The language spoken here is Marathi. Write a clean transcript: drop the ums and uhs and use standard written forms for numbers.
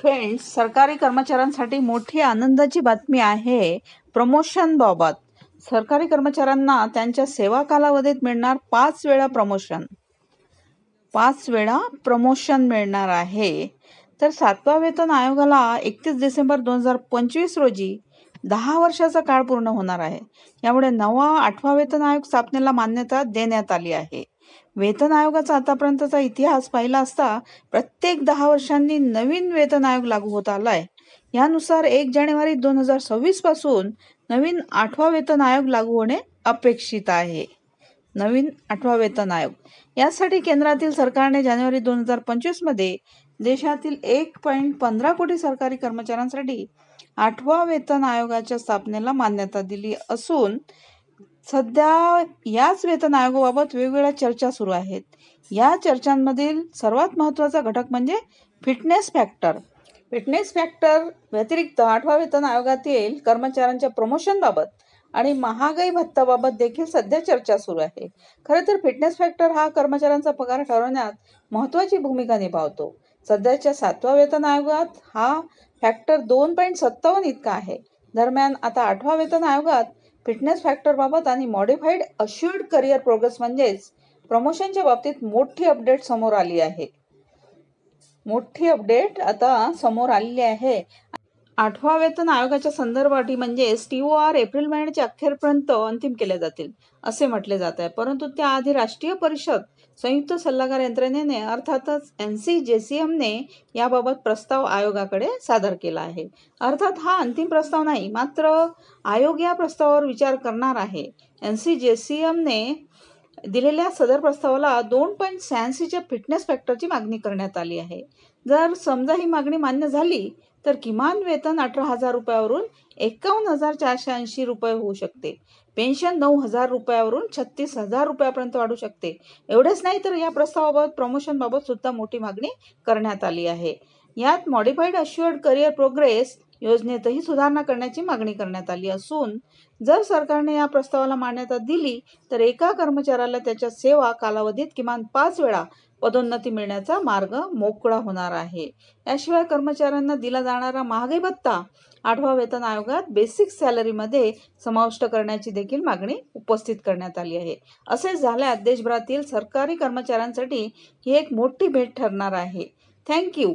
फ्रेंड्स, सरकारी कर्मचाऱ्यांसाठी मोठी आनंदाची बातमी आहे प्रमोशन बाबत। सरकारी कर्मचाऱ्यांना त्यांच्या सेवा कालावधीत मिळणार 5 वेळा प्रमोशन मिळणार आहे। तर 7व्या वेतन आयोगाला 31 डिसेंबर 2025 रोजी 10 वर्षाचा काळ पूर्ण होणार आहे। यामुळे नवा 8वा वेतन आयोग स्थापनेला मान्यता देण्यात आली आहे। वेतन आयोगाचा आतापर्यंतचा इतिहास पाहिला असता प्रत्येक 10 वर्षांनी नवीन वेतन आयोग लागू होत आलाय। यानुसार 1 जानेवारी 2026 पासून नवीन 8वा वेतन आयोग लागू होणे अपेक्षित आहे। नवीन 8वा वेतन आयोग यासाठी केंद्रातील सरकारने जानेवारी 2025 मध्ये देशातील 1.15 कोटी सरकारी कर्मचाऱ्यांसाठी 8वा वेतन आयोगाच्या स्थापनेला मान्यता दिली असून सध्या याच वेतन आयोगाबाबत वेगवेगळ्या चर्चा सुरू आहेत। या चर्चांमधील सर्वात महत्त्वाचा घटक म्हणजे फिटनेस फॅक्टर। फिटनेस फॅक्टर व्यतिरिक्त 8व्या वेतन आयोगातील कर्मचाऱ्यांच्या प्रमोशन बाबत आणि महागाई भत्त्याबाबत देखील सध्या चर्चा सुरू आहे। खरं तर फिटनेस फॅक्टर हा कर्मचाऱ्यांचा पगार ठरवण्यात महत्त्वाची भूमिका निभावतो। सध्याच्या 7व्या वेतन आयोगात हा फॅक्टर 2.57 इतका आहे। दरम्यान आता 8व्या वेतन आयोगात फिटनेस फॅक्टर बाबत आणि मॉडिफाईड अश्युअर्ड करिअर प्रोग्रेस म्हणजेच प्रमोशनच्या बाबतीत मोठी अपडेट समोर आली आहे। मोठी अपडेट आता समोर आलेली आहे। 8व्या वेतन आयोगाच्या संदर्भाटी म्हणजे TOR एप्रिल महिन्याच्या अखेरपर्यंत अंतिम केले जातील असे म्हटले जात आहे। परंतु त्याआधी राष्ट्रीय परिषद संयुक्त सल्लागार यंत्रणेने अर्थातच NCJCM याबाबत प्रस्ताव आयोगाकडे सादर केला आहे। अर्थात हा अंतिम प्रस्ताव नाही, मात्र आयोग या प्रस्तावावर विचार करणार आहे। NCJCM दिलेल्या सदर प्रस्तावाला 2.86 च्या फिटनेस फॅक्टरची मागणी करण्यात आली आहे। जर समजा ही मागणी मान्य झाली तर किमान वेतन 18,000 रुपयावरून 51,480 रुपये होऊ शकते। पेन्शन 9,000 रुपयावरून 36,000 रुपयापर्यंत वाढू शकते। एवढेच नाही तर या प्रस्तावाबाबत प्रमोशन बाबत सुद्धा मोठी मागणी करण्यात आली आहे। यात मॉडिफाईड अश्युअर्ड करिअर प्रोग्रेस योजनेतही सुधारणा करण्याची मागणी करण्यात आली असून जर सरकारने या प्रस्तावाला मान्यता दिली तर एका कर्मचाऱ्याला त्याच्या सेवा कालावधीत किमान 5 वेळा पदोन्नती मिळण्याचा मार्ग मोकळा होणार आहे। याशिवाय कर्मचाऱ्यांना दिला जाणारा महागाई भत्ता 8व्या वेतन आयोगात बेसिक सॅलरीमध्ये समाविष्ट करण्याची देखील मागणी उपस्थित करण्यात आली आहे। असे झाल्यास देशभरातील सरकारी कर्मचाऱ्यांसाठी ही एक मोठी भेट ठरणार आहे। थँक्यू।